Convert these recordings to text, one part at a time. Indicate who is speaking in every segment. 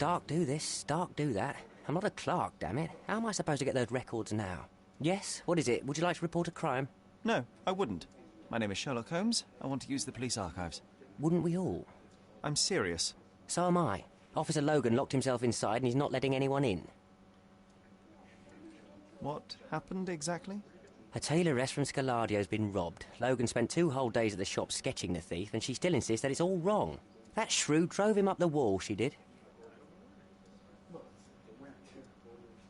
Speaker 1: Stark do this, Stark do that. I'm not a clerk, damn it. How am I supposed to get those records now? Yes, what is it? Would you like to report a crime?
Speaker 2: No, I wouldn't. My name is Sherlock Holmes. I want to use the police archives.
Speaker 1: Wouldn't we all?
Speaker 2: I'm serious.
Speaker 1: So am I. Officer Logan locked himself inside and he's not letting anyone in.
Speaker 2: What happened exactly?
Speaker 1: A tailoress from Scaladio's been robbed. Logan spent 2 whole days at the shop sketching the thief, and she still insists that it's all wrong. That shrew drove him up the wall, she did.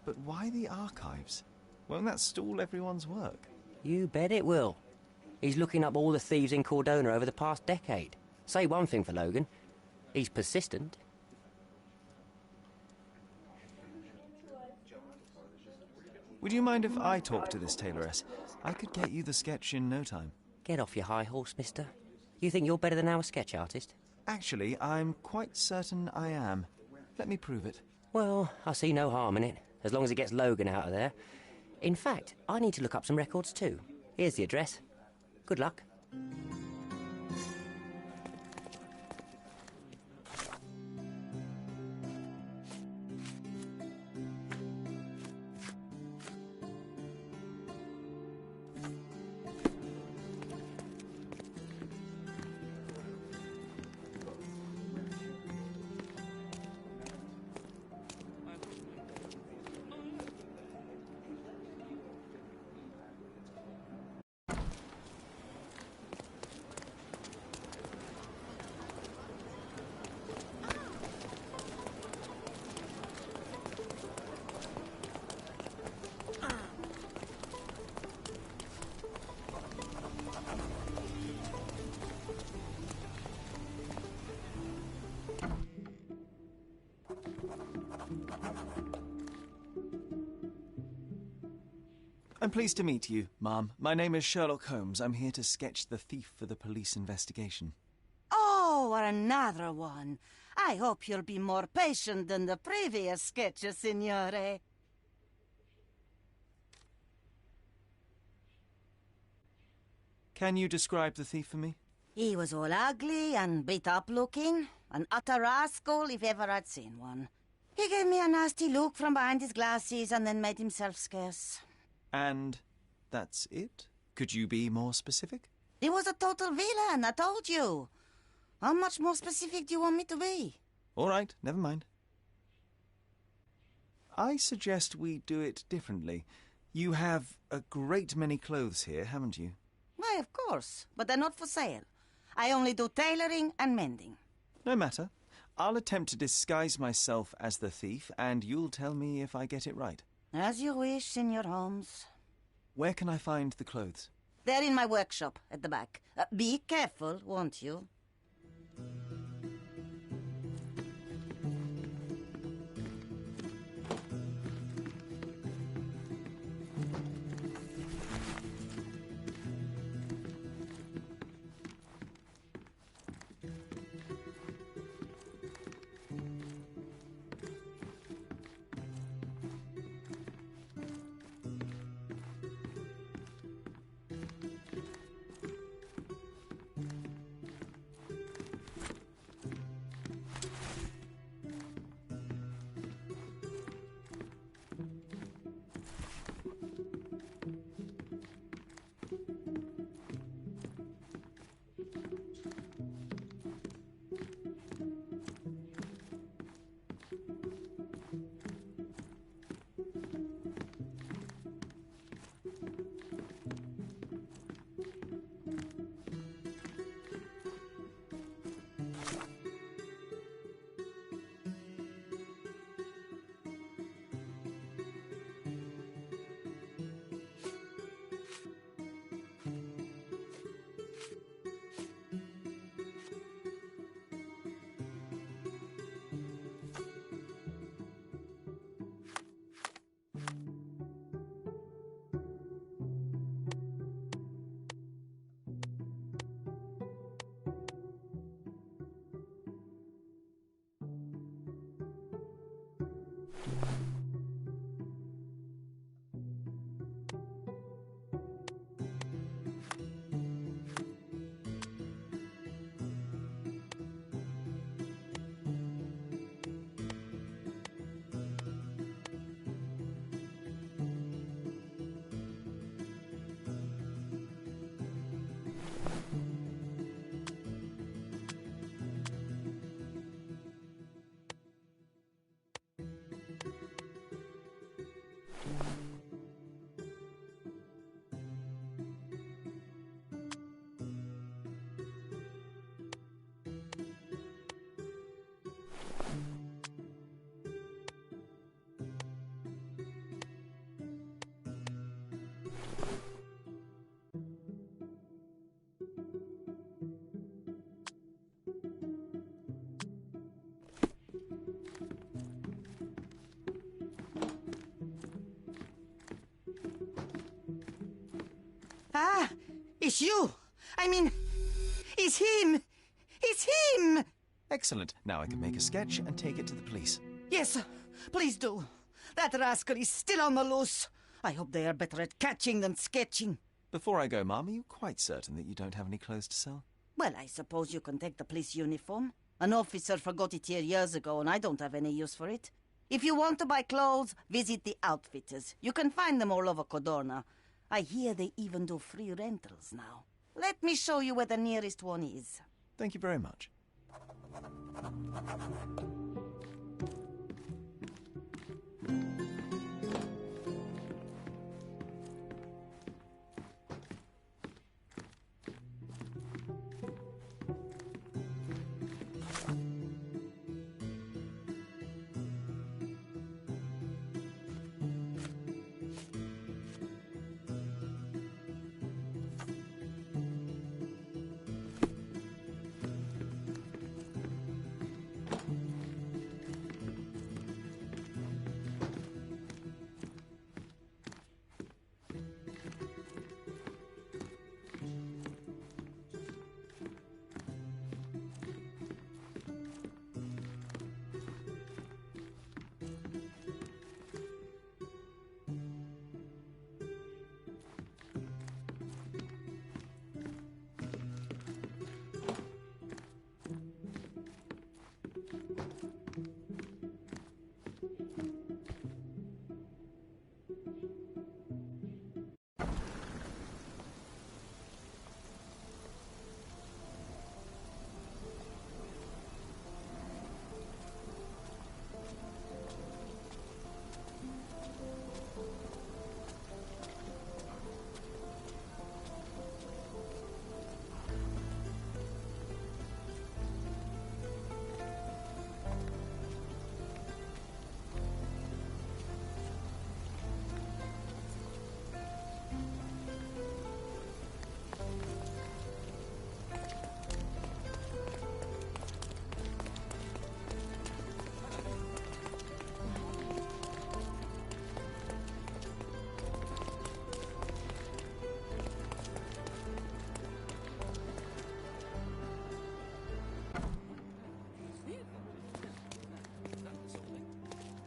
Speaker 2: But why the archives? Won't that stall everyone's work?
Speaker 1: You bet it will. He's looking up all the thieves in Cordona over the past decade. Say one thing for Logan. He's persistent.
Speaker 2: Would you mind if I talk to this tailoress? I could get you the sketch in no time.
Speaker 1: Get off your high horse, mister. You think you're better than our sketch artist?
Speaker 2: Actually, I'm quite certain I am. Let me prove it.
Speaker 1: Well, I see no harm in it, as long as it gets Logan out of there. In fact, I need to look up some records too. Here's the address. Good luck.
Speaker 2: I'm pleased to meet you, ma'am. My name is Sherlock Holmes. I'm here to sketch the thief for the police investigation.
Speaker 3: Oh, another one. I hope you'll be more patient than the previous sketches, signore.
Speaker 2: Can you describe the thief for me?
Speaker 3: He was all ugly and beat-up looking. An utter rascal if ever I'd seen one. He gave me a nasty look from behind his glasses and then made himself scarce.
Speaker 2: And that's it? Could you be more specific?
Speaker 3: He was a total villain, I told you. How much more specific do you want me to be?
Speaker 2: All right, never mind. I suggest we do it differently. You have a great many clothes here, haven't you?
Speaker 3: Why, of course, but they're not for sale. I only do tailoring and mending.
Speaker 2: No matter. I'll attempt to disguise myself as the thief, and you'll tell me if I get it right.
Speaker 3: As you wish, Senor Holmes.
Speaker 2: Where can I find the clothes?
Speaker 3: They're in my workshop at the back. Be careful, won't you? Ah, it's you. I mean, it's him. It's him.
Speaker 2: Excellent. Now I can make a sketch and take it to the police.
Speaker 3: Yes, please do. That rascal is still on the loose. I hope they are better at catching than sketching.
Speaker 2: Before I go, Mum, are you quite certain that you don't have any clothes to sell?
Speaker 3: Well, I suppose you can take the police uniform. An officer forgot it here years ago, and I don't have any use for it. If you want to buy clothes, visit the outfitters. You can find them all over Codorna. I hear they even do free rentals now. Let me show you where the nearest one is.
Speaker 2: Thank you very much.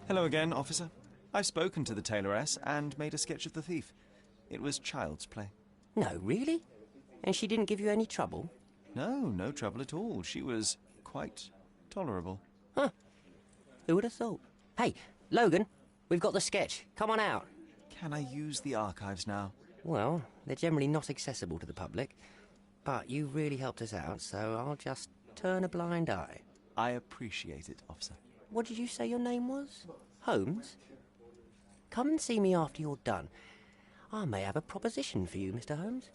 Speaker 2: Hello again, officer. I've spoken to the tailoress and made a sketch of the thief. It was child's play.
Speaker 1: No, really? And she didn't give you any trouble?
Speaker 2: No trouble at all. She was quite tolerable.
Speaker 1: Huh. Who would have thought? Hey, Logan, we've got the sketch. Come on out.
Speaker 2: Can I use the archives now?
Speaker 1: Well, they're generally not accessible to the public. But you really helped us out, so I'll just turn a blind eye.
Speaker 2: I appreciate it, officer.
Speaker 1: What did you say your name was? Holmes? Come and see me after you're done. I may have a proposition for you, Mr. Holmes.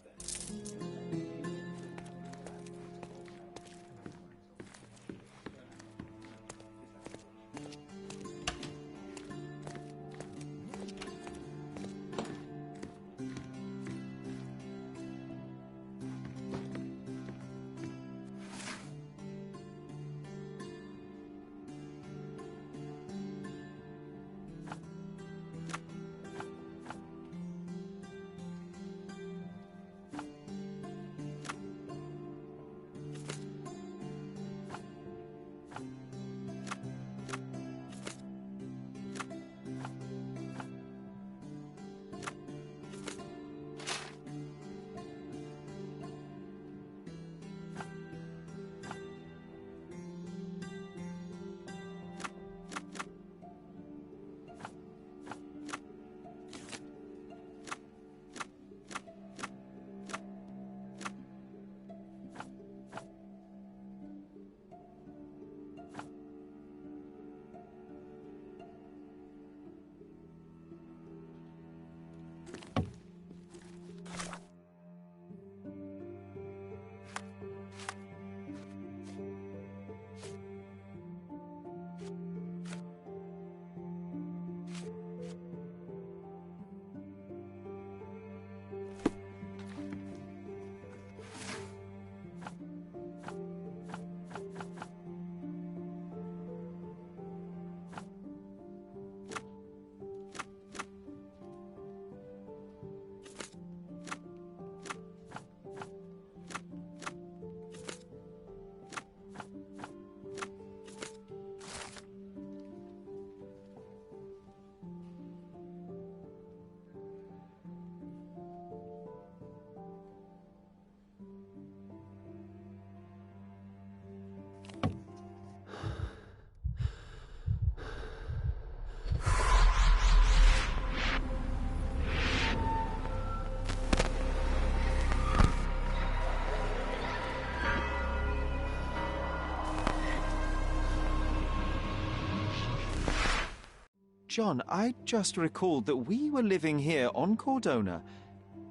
Speaker 2: John, I just recalled that we were living here on Cordona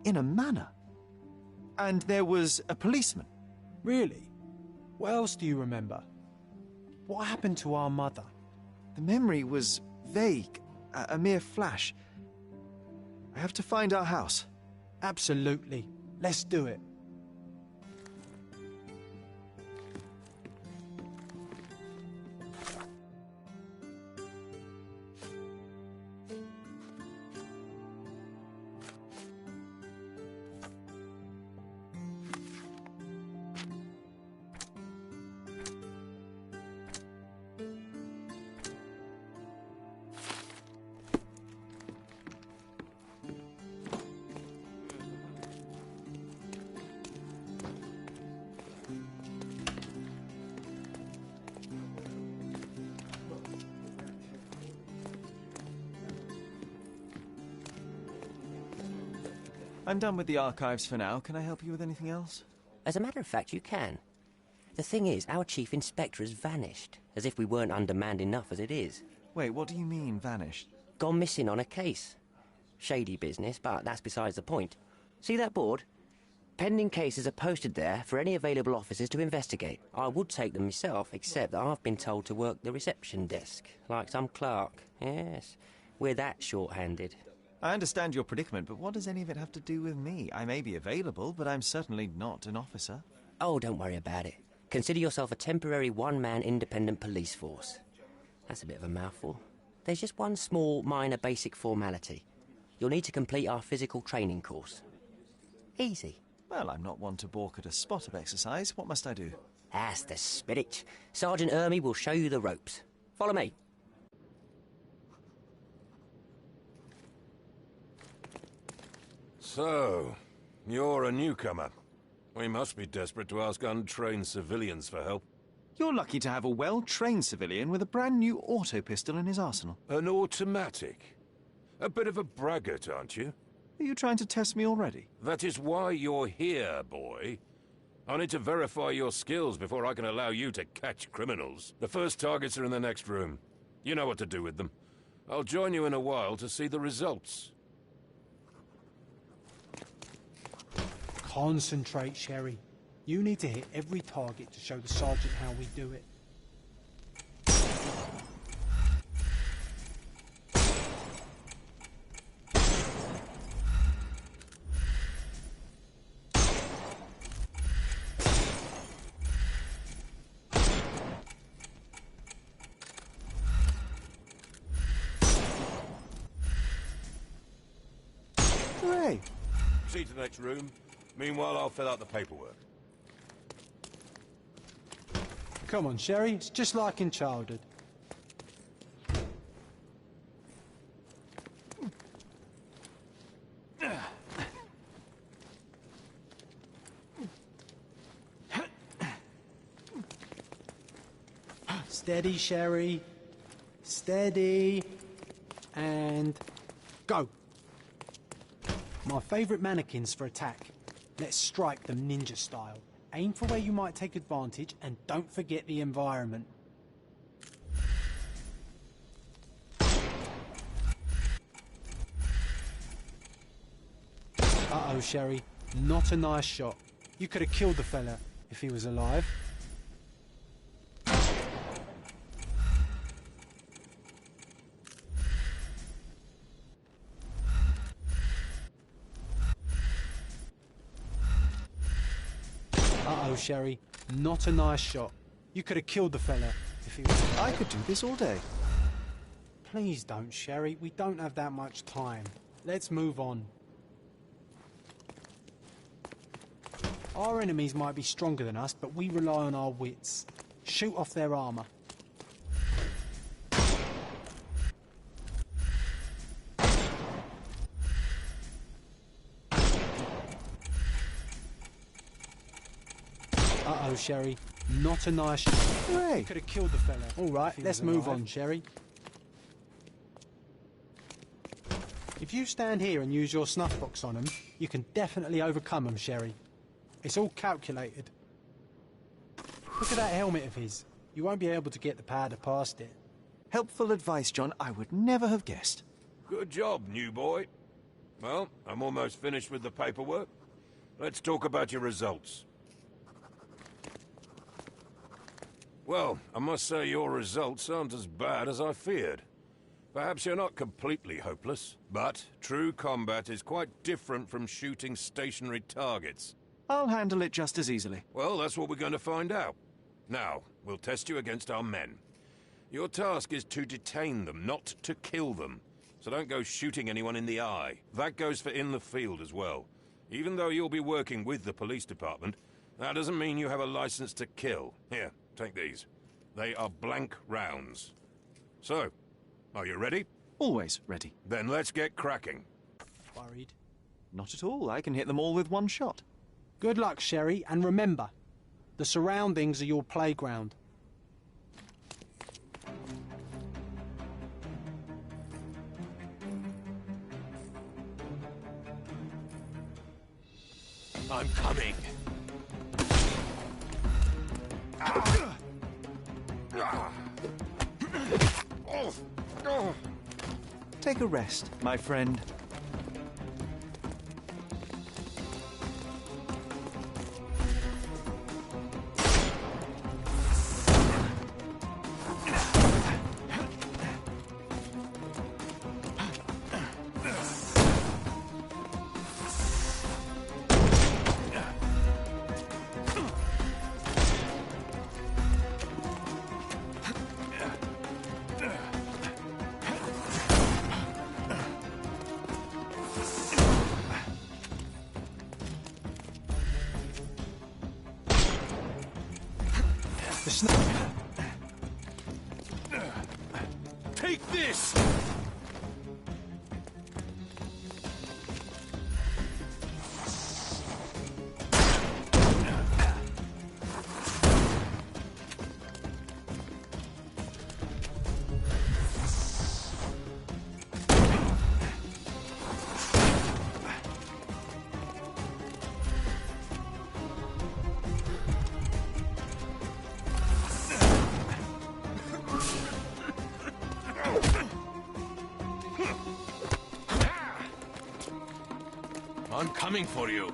Speaker 2: in a manor. And there was a policeman.
Speaker 4: Really? What else do you remember? What happened to our mother?
Speaker 2: The memory was vague, a mere flash. I have to find our house.
Speaker 4: Absolutely. Let's do it.
Speaker 2: I'm done with the archives for now. Can I help you with anything else?
Speaker 1: As a matter of fact, you can. The thing is, our chief inspector has vanished, as if we weren't undermanned enough as it is.
Speaker 2: Wait, what do you mean, vanished?
Speaker 1: Gone missing on a case. Shady business, but that's besides the point. See that board? Pending cases are posted there for any available officers to investigate. I would take them myself, except that I've been told to work the reception desk, like some clerk. Yes, we're that short-handed.
Speaker 2: I understand your predicament, but what does any of it have to do with me? I may be available, but I'm certainly not an officer.
Speaker 1: Oh, don't worry about it. Consider yourself a temporary one-man independent police force. That's a bit of a mouthful. There's just one small, minor basic formality. You'll need to complete our physical training course. Easy.
Speaker 2: Well, I'm not one to balk at a spot of exercise. What must I do?
Speaker 1: That's the spirit. Sergeant Ermy will show you the ropes. Follow me.
Speaker 5: So, you're a newcomer. We must be desperate to ask untrained civilians for help.
Speaker 2: You're lucky to have a well-trained civilian with a brand new auto pistol in his arsenal.
Speaker 5: An automatic? A bit of a braggart, aren't you?
Speaker 2: Are you trying to test me already?
Speaker 5: That is why you're here, boy. I need to verify your skills before I can allow you to catch criminals. The first targets are in the next room. You know what to do with them. I'll join you in a while to see the results.
Speaker 4: Concentrate, Sherry. You need to hit every target to show the sergeant how we do it.
Speaker 2: Hooray!
Speaker 5: See to the next room. Meanwhile, I'll fill out the paperwork.
Speaker 4: Come on, Sherry. It's just like in childhood. Steady, Sherry. Steady. And go. My favourite mannequins for attack. Let's strike them ninja style. Aim for where you might take advantage and don't forget the environment. Uh-oh, Sherry. Not a nice shot. You could have killed the fella if he was alive. Uh-oh, Sherry. Not a nice shot. You could have killed the fella if he was...
Speaker 2: I could do this all day.
Speaker 4: Please don't, Sherry. We don't have that much time. Let's move on. Our enemies might be stronger than us, but we rely on our wits. Shoot off their armour. Uh-oh, Sherry. Not a nice shot.
Speaker 2: Hooray!
Speaker 4: Could have killed the fella. All right, let's move on, Sherry. If you stand here and use your snuff box on them, you can definitely overcome them, Sherry. It's all calculated. Look at that helmet of his. You won't be able to get the powder past it.
Speaker 2: Helpful advice, John. I would never have guessed.
Speaker 5: Good job, new boy. Well, I'm almost finished with the paperwork. Let's talk about your results. Well, I must say your results aren't as bad as I feared. Perhaps you're not completely hopeless, but true combat is quite different from shooting stationary targets.
Speaker 2: I'll handle it just as easily.
Speaker 5: Well, that's what we're going to find out. Now, we'll test you against our men. Your task is to detain them, not to kill them. So don't go shooting anyone in the eye. That goes for in the field as well. Even though you'll be working with the police department, that doesn't mean you have a license to kill. Here, take these. They are blank rounds. So, are you ready?
Speaker 2: Always ready.
Speaker 5: Then let's get cracking.
Speaker 4: Worried?
Speaker 2: Not at all. I can hit them all with one shot.
Speaker 4: Good luck, Sherry, and remember, the surroundings are your playground.
Speaker 5: I'm coming.
Speaker 2: Take a rest, my friend.
Speaker 5: Take this! I'm coming for you.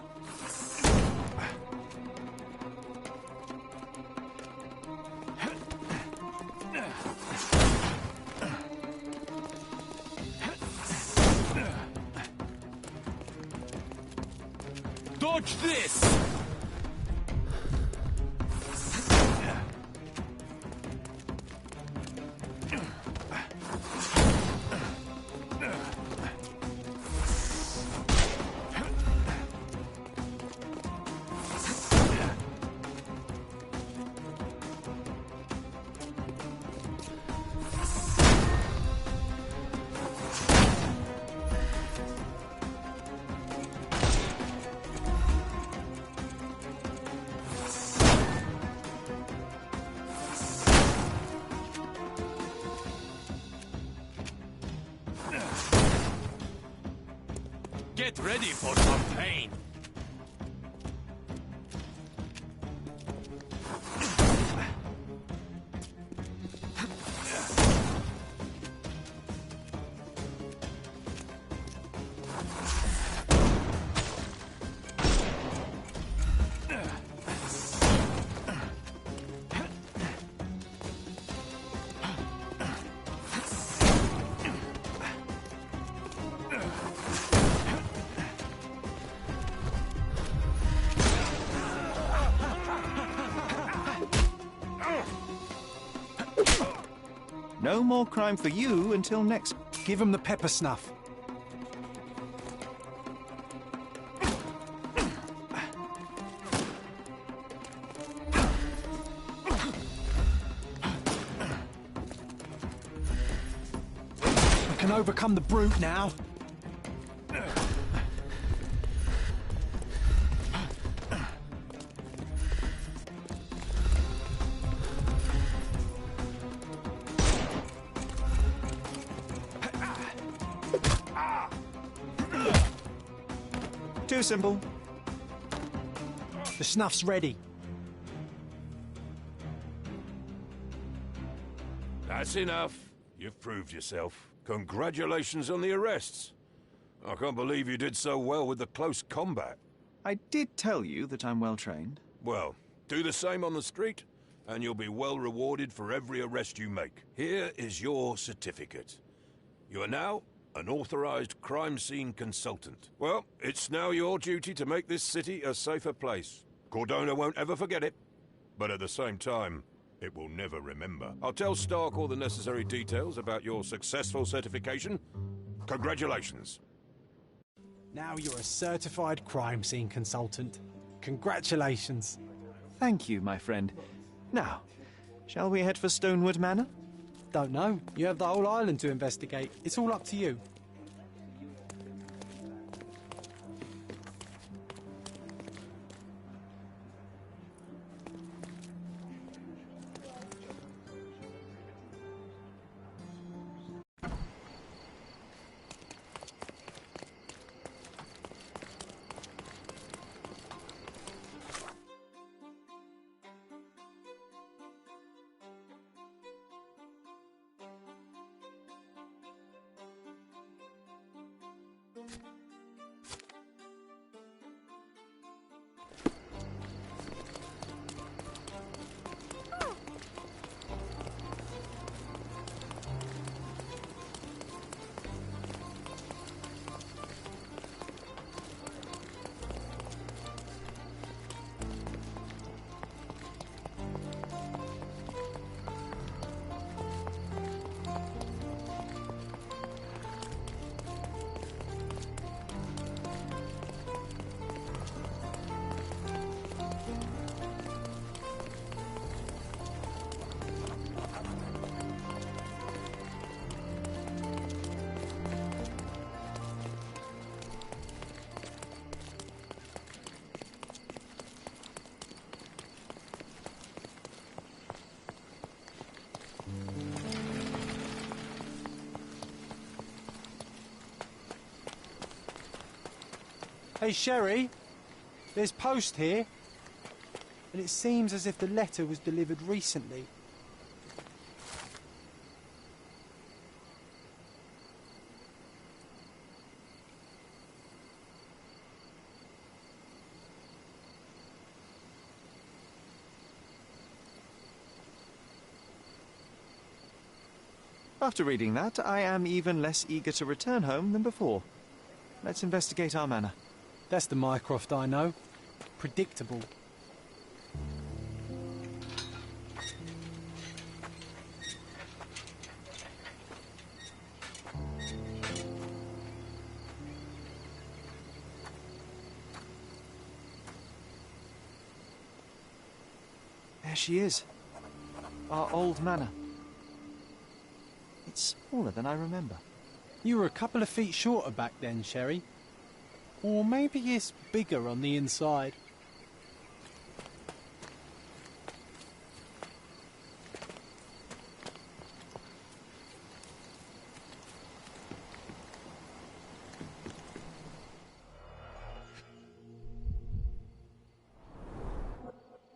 Speaker 5: Dodge this! Get ready for some pain.
Speaker 2: No more crime for you until next.
Speaker 4: Give him the pepper snuff. We can overcome the brute now.
Speaker 2: Too simple.
Speaker 4: The snuff's ready.
Speaker 5: That's enough. You've proved yourself. Congratulations on the arrests. I can't believe you did so well with the close combat.
Speaker 2: I did tell you that I'm well trained.
Speaker 5: Well, do the same on the street, and you'll be well rewarded for every arrest you make. Here is your certificate. You are now an authorized crime scene consultant. Well, it's now your duty to make this city a safer place. Cordona won't ever forget it, but at the same time, it will never remember. I'll tell Stark all the necessary details about your successful certification. Congratulations.
Speaker 4: Now you're a certified crime scene consultant. Congratulations.
Speaker 2: Thank you, my friend. Now, shall we head for Stonewood Manor?
Speaker 4: Don't know. You have the whole island to investigate. It's all up to you. Hey, Sherry, there's post here, and it seems as if the letter was delivered recently.
Speaker 2: After reading that, I am even less eager to return home than before. Let's investigate our manor.
Speaker 4: That's the Mycroft I know. Predictable.
Speaker 2: There she is. Our old manor. It's smaller than I remember.
Speaker 4: You were a couple of feet shorter back then, Sherry. Or maybe it's bigger on the inside.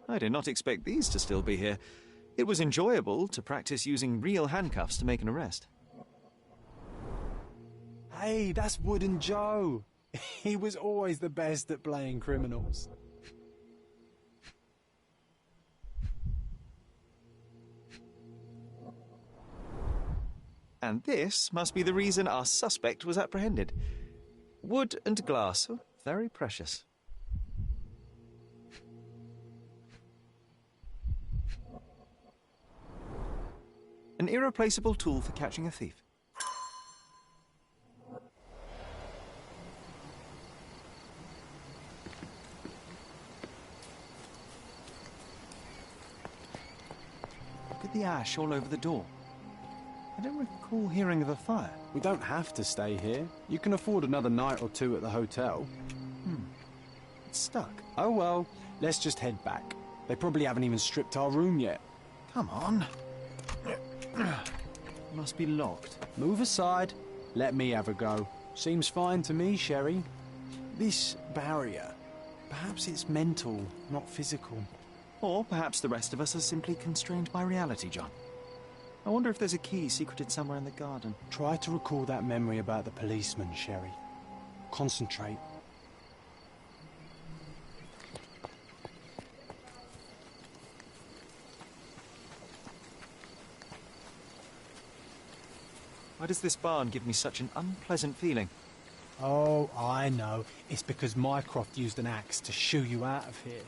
Speaker 2: I did not expect these to still be here. It was enjoyable to practice using real handcuffs to make an arrest.
Speaker 4: Hey, that's Wooden Joe. He was always the best at playing criminals.
Speaker 2: And this must be the reason our suspect was apprehended. Wood and glass, oh, very precious. An irreplaceable tool for catching a thief. Look at the ash all over the door. I don't recall hearing of a fire.
Speaker 4: We don't have to stay here. You can afford another night or two at the hotel.
Speaker 2: It's stuck.
Speaker 4: Oh well, let's just head back. They probably haven't even stripped our room yet.
Speaker 2: Come on. Must be locked.
Speaker 4: Move aside. Let me have a go. Seems fine to me, Sherry. This barrier, perhaps it's mental, not physical.
Speaker 2: Or perhaps the rest of us are simply constrained by reality, John. I wonder if there's a key secreted somewhere in the garden.
Speaker 4: Try to recall that memory about the policeman, Sherry. Concentrate.
Speaker 2: Why does this barn give me such an unpleasant feeling?
Speaker 4: Oh, I know. It's because Mycroft used an axe to shoo you out of here.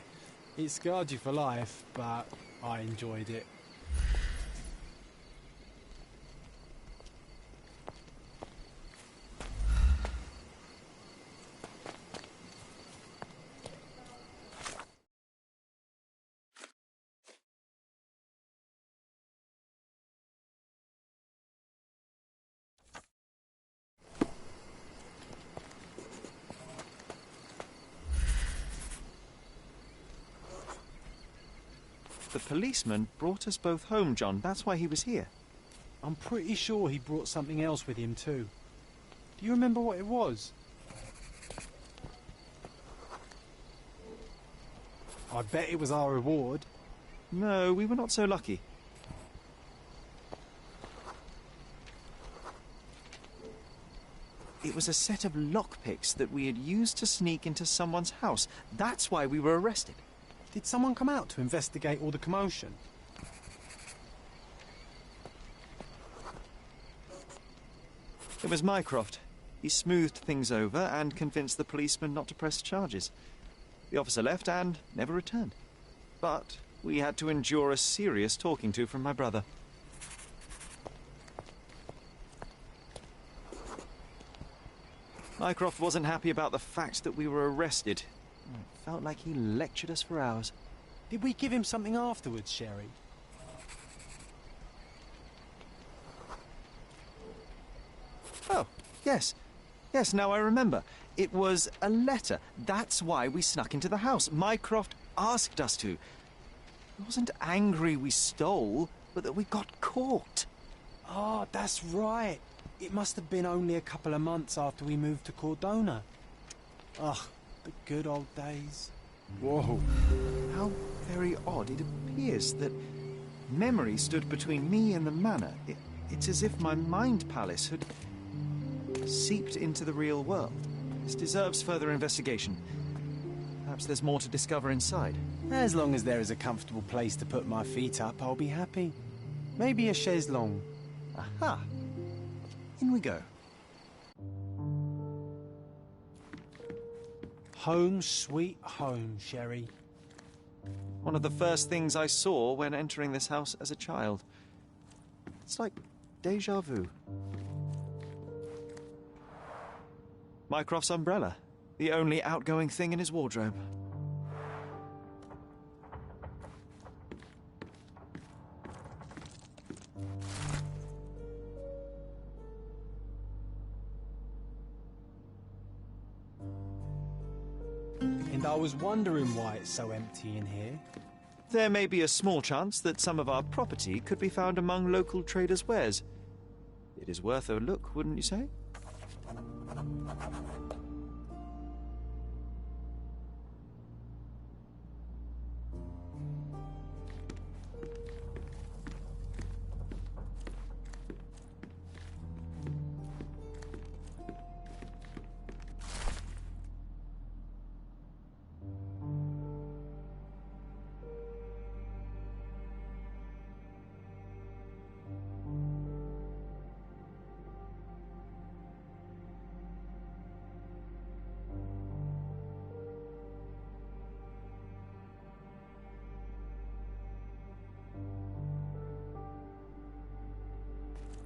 Speaker 4: It scarred you for life, but I enjoyed it.
Speaker 2: The policeman brought us both home, John. That's why he was here.
Speaker 4: I'm pretty sure he brought something else with him too. Do you remember what it was? I bet it was our reward.
Speaker 2: No, we were not so lucky. It was a set of lockpicks that we had used to sneak into someone's house. That's why we were arrested.
Speaker 4: Did someone come out to investigate all the commotion?
Speaker 2: It was Mycroft. He smoothed things over and convinced the policeman not to press charges. The officer left and never returned. But we had to endure a serious talking to from my brother. Mycroft wasn't happy about the fact that we were arrested. It felt like he lectured us for hours.
Speaker 4: Did we give him something afterwards, Sherry?
Speaker 2: Oh, yes. Yes, now I remember. It was a letter. That's why we snuck into the house. Mycroft asked us to. He wasn't angry we stole, but that we got caught.
Speaker 4: Oh, that's right. It must have been only a couple of months after we moved to Cordona. Ugh, the good old days. Whoa.
Speaker 2: How very odd. It appears that memory stood between me and the manor. It's as if my mind palace had seeped into the real world. This deserves further investigation. Perhaps there's more to discover inside.
Speaker 4: As long as there is a comfortable place to put my feet up, I'll be happy. Maybe a chaise longue.
Speaker 2: Aha! In we go.
Speaker 4: Home sweet home, Sherry.
Speaker 2: One of the first things I saw when entering this house as a child. It's like déjà vu. Mycroft's umbrella, the only outgoing thing in his wardrobe.
Speaker 4: And I was wondering why it's so empty in here.
Speaker 2: There may be a small chance that some of our property could be found among local traders' wares. It is worth a look, wouldn't you say?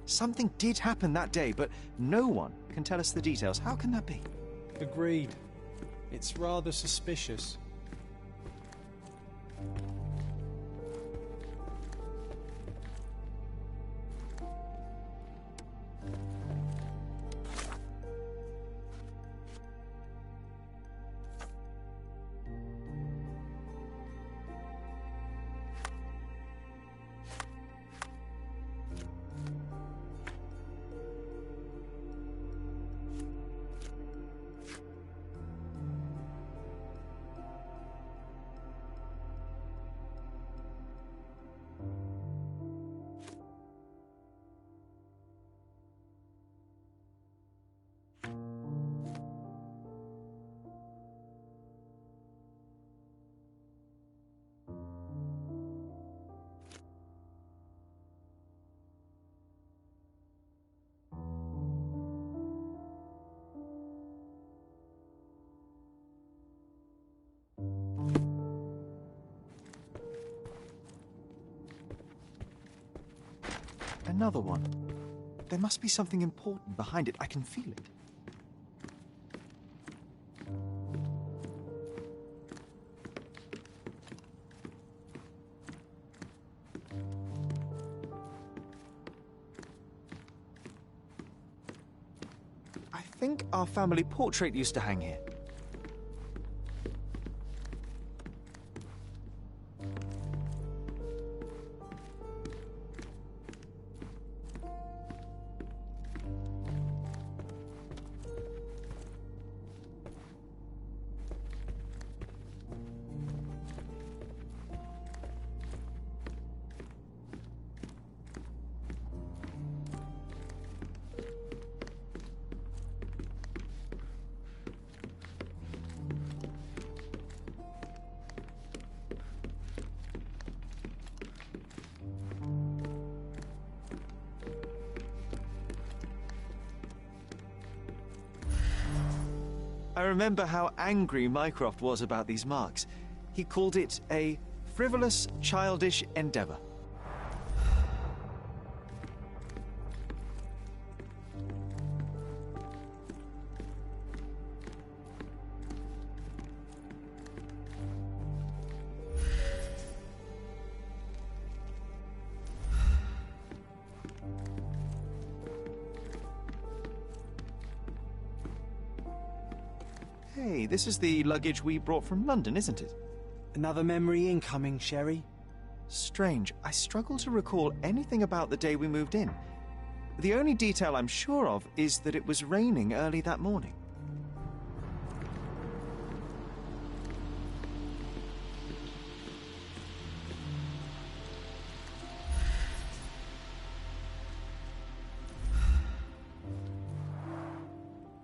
Speaker 2: Something did happen that day, but no one can tell us the details. How can that be?
Speaker 4: Agreed. It's rather suspicious.
Speaker 2: Another one. There must be something important behind it. I can feel it. I think our family portrait used to hang here. I remember how angry Mycroft was about these marks. He called it a frivolous, childish endeavor. Hey, this is the luggage we brought from London, isn't it?
Speaker 4: Another memory incoming, Sherry.
Speaker 2: Strange. I struggle to recall anything about the day we moved in. The only detail I'm sure of is that it was raining early that morning.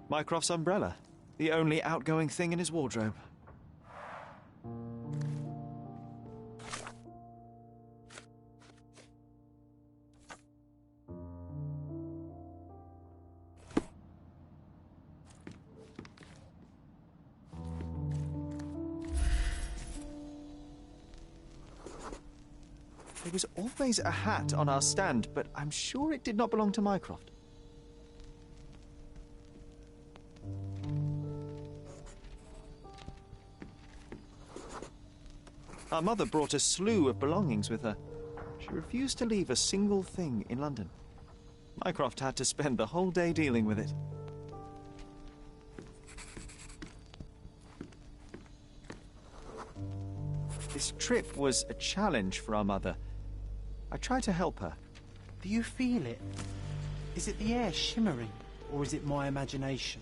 Speaker 2: Mycroft's umbrella. The only outgoing thing in his wardrobe. There was always a hat on our stand, but I'm sure it did not belong to Mycroft. Our mother brought a slew of belongings with her. She refused to leave a single thing in London. Mycroft had to spend the whole day dealing with it. This trip was a challenge for our mother. I tried to help her.
Speaker 4: Do you feel it? Is it the air shimmering, or is it my imagination?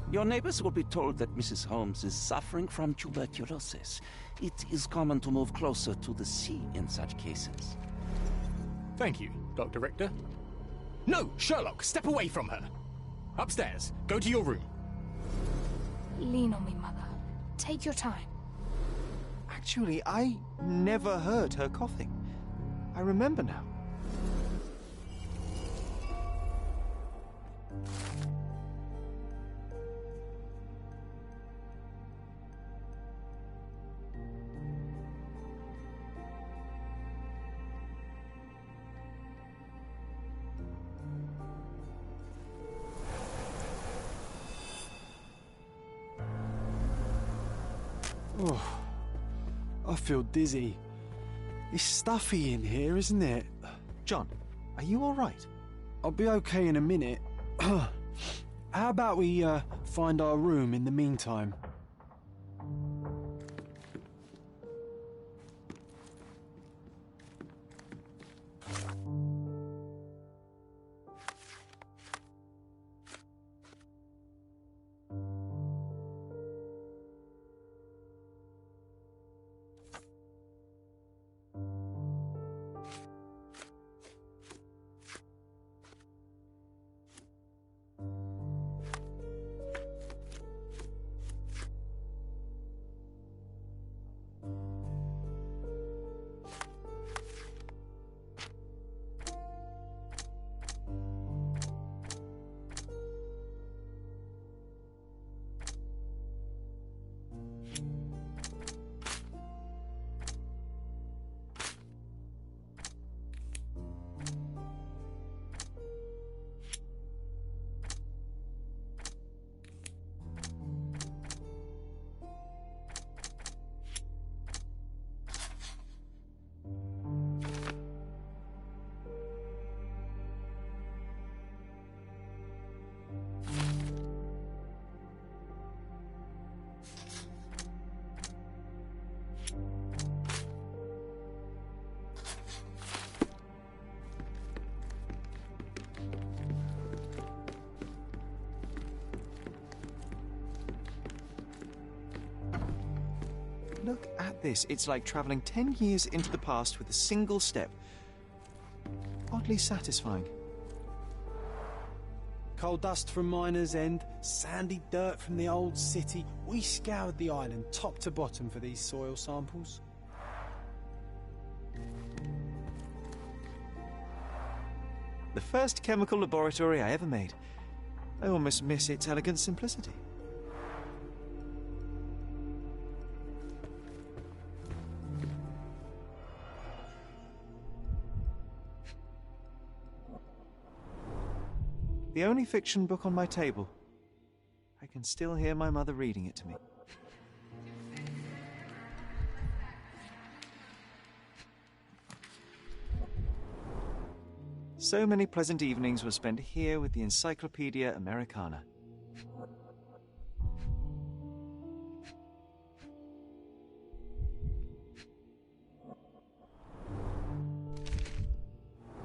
Speaker 6: Your neighbors will be told that Mrs. Holmes is suffering from tuberculosis. It is common to move closer to the sea in such cases.
Speaker 7: Thank you, Dr. Richter. No, Sherlock, step away from her. Upstairs, go to your room.
Speaker 8: Lean on me, Mother. Take your time.
Speaker 2: Actually, I never heard her coughing. I remember now.
Speaker 4: Oh, I feel dizzy. It's stuffy in here, isn't it?
Speaker 2: John, are you all right?
Speaker 4: I'll be okay in a minute. How about we find our room in the meantime?
Speaker 2: like this, it's like travelling 10 years into the past with a single step. Oddly satisfying.
Speaker 4: Coal dust from Miner's End, sandy dirt from the old city. We scoured the island top to bottom for these soil samples.
Speaker 2: The first chemical laboratory I ever made. I almost miss its elegant simplicity. The only fiction book on my table. I can still hear my mother reading it to me. So many pleasant evenings were spent here with the Encyclopedia Americana.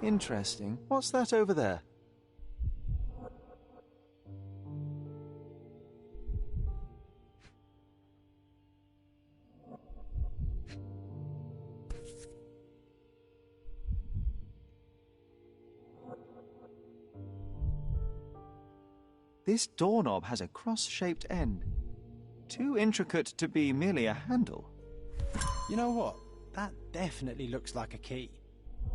Speaker 2: Interesting. What's that over there? This doorknob has a cross-shaped end. Too intricate to be merely a handle.
Speaker 4: You know what? That definitely looks like a key.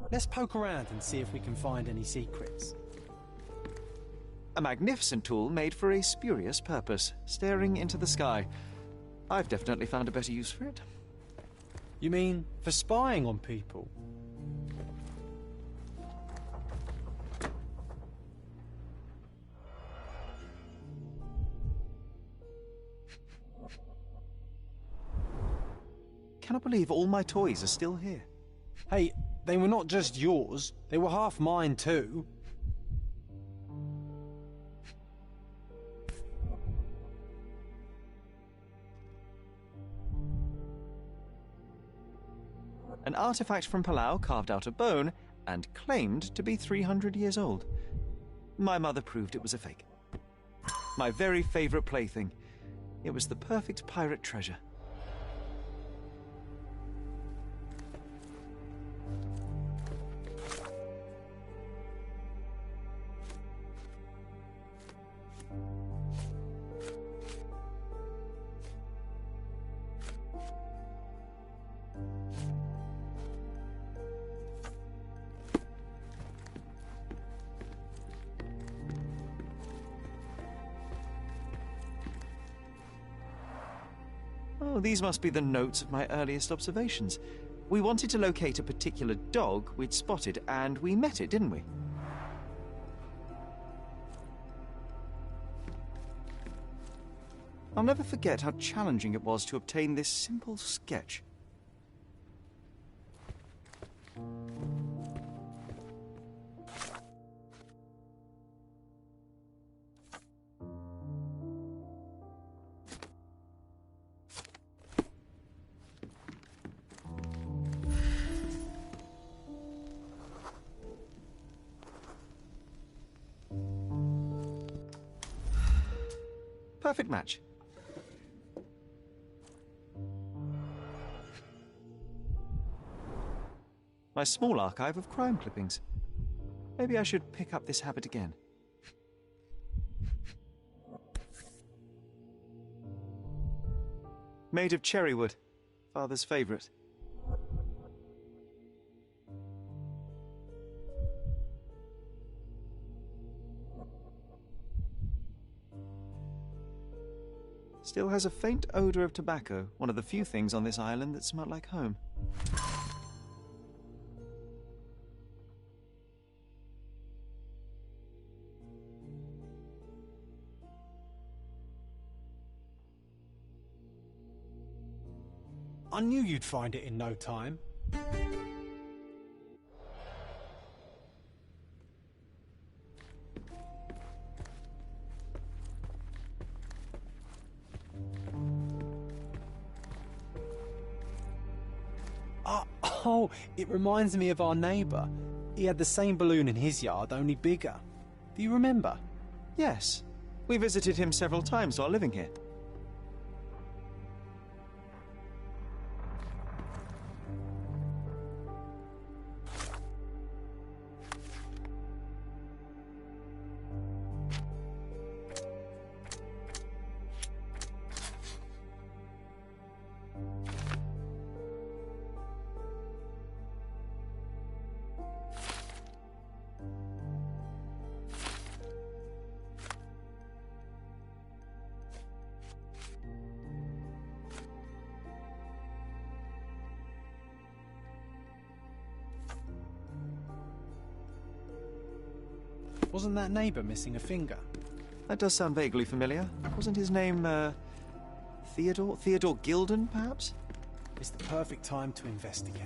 Speaker 4: Let's poke around and see if we can find any secrets.
Speaker 2: A magnificent tool made for a spurious purpose, staring into the sky. I've definitely found a better use for it.
Speaker 4: You mean for spying on people?
Speaker 2: Cannot believe all my toys are still here.
Speaker 4: Hey, they were not just yours, they were half mine too.
Speaker 2: An artifact from Palau carved out of bone and claimed to be 300 years old. My mother proved it was a fake. My very favourite plaything. It was the perfect pirate treasure. Oh, these must be the notes of my earliest observations. We wanted to locate a particular dog we'd spotted, and we met it, didn't we? I'll never forget how challenging it was to obtain this simple sketch. Perfect match. My small archive of crime clippings. Maybe I should pick up this habit again. Made of cherry wood, Father's favourite. Still has a faint odour of tobacco, one of the few things on this island that smell like home.
Speaker 4: I knew you'd find it in no time. Oh, it reminds me of our neighbour. He had the same balloon in his yard, only bigger. Do you remember?
Speaker 2: Yes. We visited him several times while living here.
Speaker 4: Wasn't that neighbour missing a finger?
Speaker 2: That does sound vaguely familiar. Wasn't his name, Theodore? Theodore Gilden, perhaps?
Speaker 4: It's the perfect time to investigate.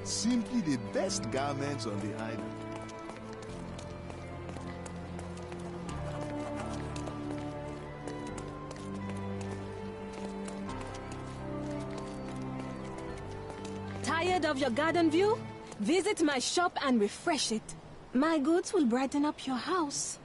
Speaker 9: Simply the best garments on the island.
Speaker 10: Tired of your garden view? Visit my shop and refresh it. My goods will brighten up your house.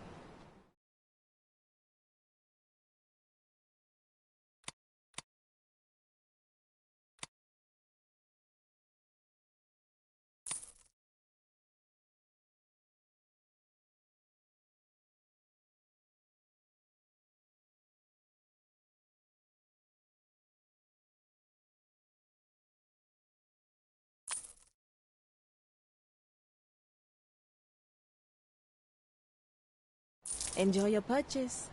Speaker 10: Enjoy your purchase.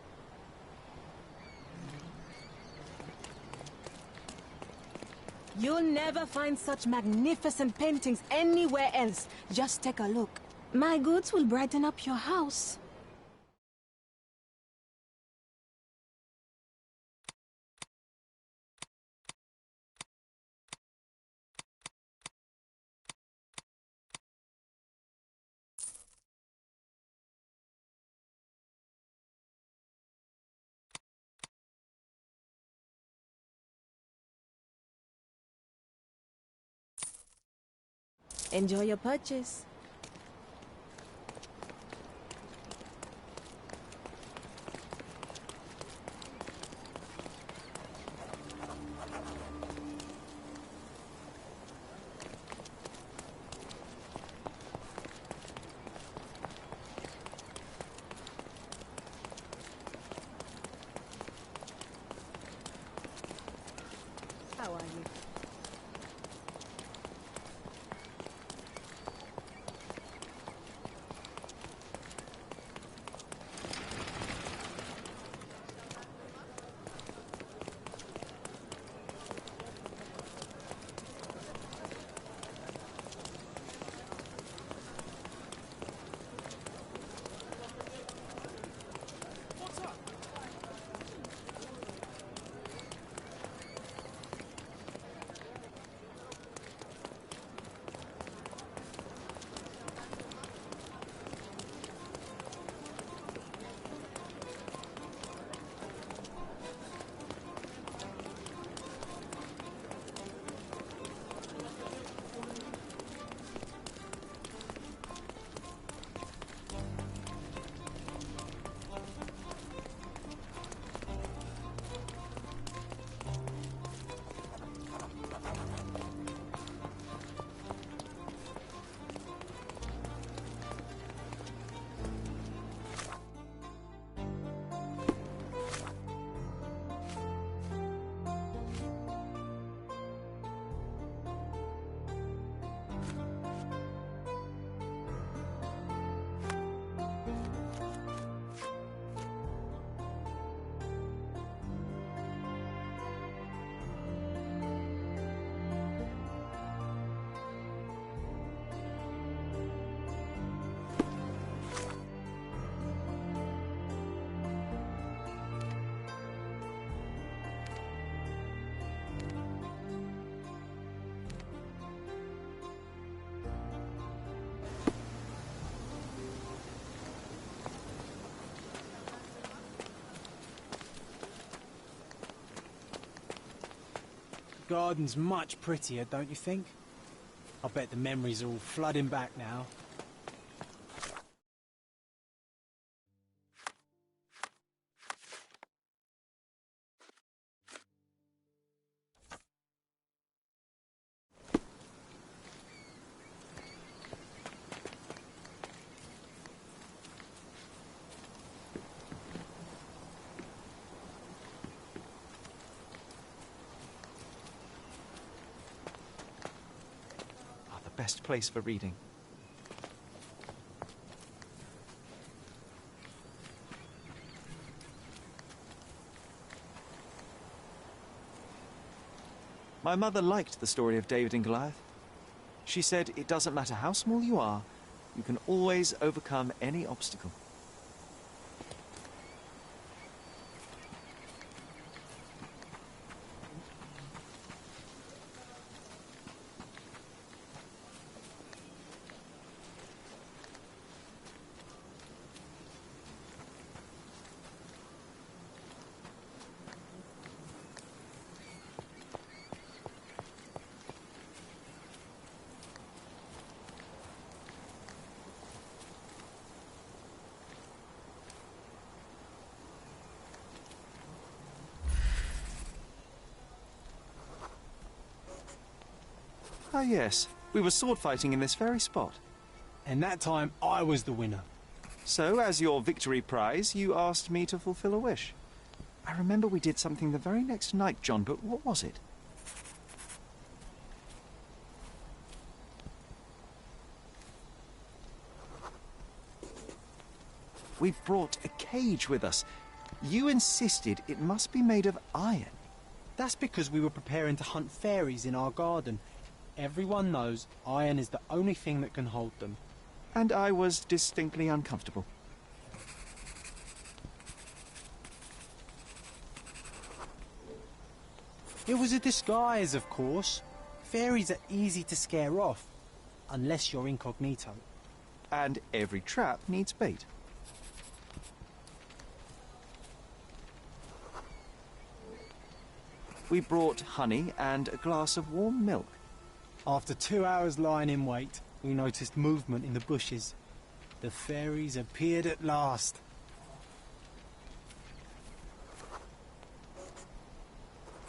Speaker 10: You'll never find such magnificent paintings anywhere else. Just take a look. My goods will brighten up your house. Enjoy your purchase. How are you?
Speaker 4: Garden's much prettier, don't you think? I bet the memories are all flooding back now.
Speaker 2: Best place for reading. My mother liked the story of David and Goliath. She said it doesn't matter how small you are, you can always overcome any obstacle. Ah, yes. We were sword fighting in this very spot.
Speaker 4: And that time, I was the winner.
Speaker 2: So, as your victory prize, you asked me to fulfill a wish. I remember we did something the very next night, John, but what was it? We brought a cage with us. You insisted it must be made of iron.
Speaker 4: That's because we were preparing to hunt fairies in our garden. Everyone knows iron is the only thing that can hold them.
Speaker 2: And I was distinctly uncomfortable.
Speaker 4: It was a disguise, of course. Fairies are easy to scare off, unless you're incognito.
Speaker 2: And every trap needs bait. We brought honey and a glass of warm milk.
Speaker 4: After 2 hours lying in wait, we noticed movement in the bushes. The fairies appeared at last.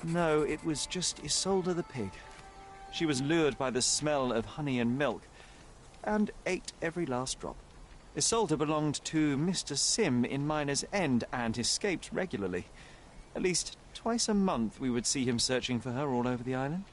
Speaker 2: No, it was just Isolde the pig. She was lured by the smell of honey and milk, and ate every last drop. Isolde belonged to Mr. Sim in Miner's End and escaped regularly. At least twice a month we would see him searching for her all over the island.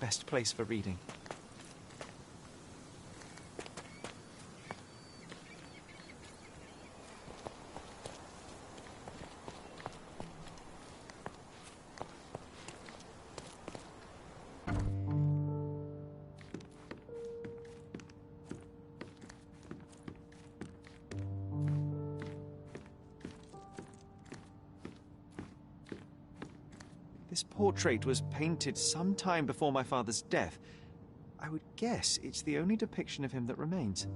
Speaker 2: Best place for reading. This portrait was painted some time before my father's death. I would guess it's the only depiction of him that remains.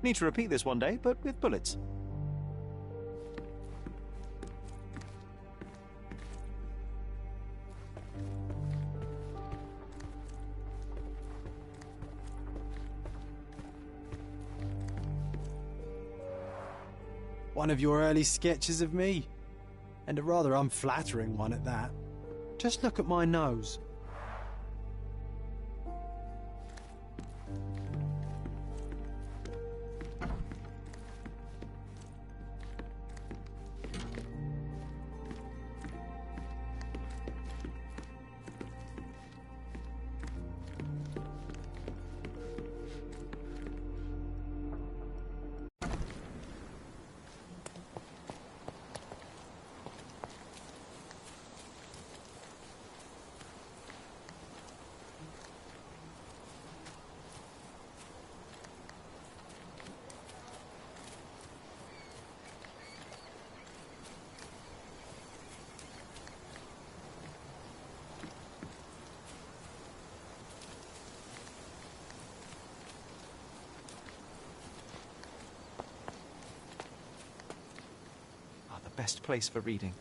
Speaker 2: Need to repeat this one day, but with bullets.
Speaker 4: One of your early sketches of me. And a rather unflattering one at that. Just look at my nose.
Speaker 2: Best place for reading.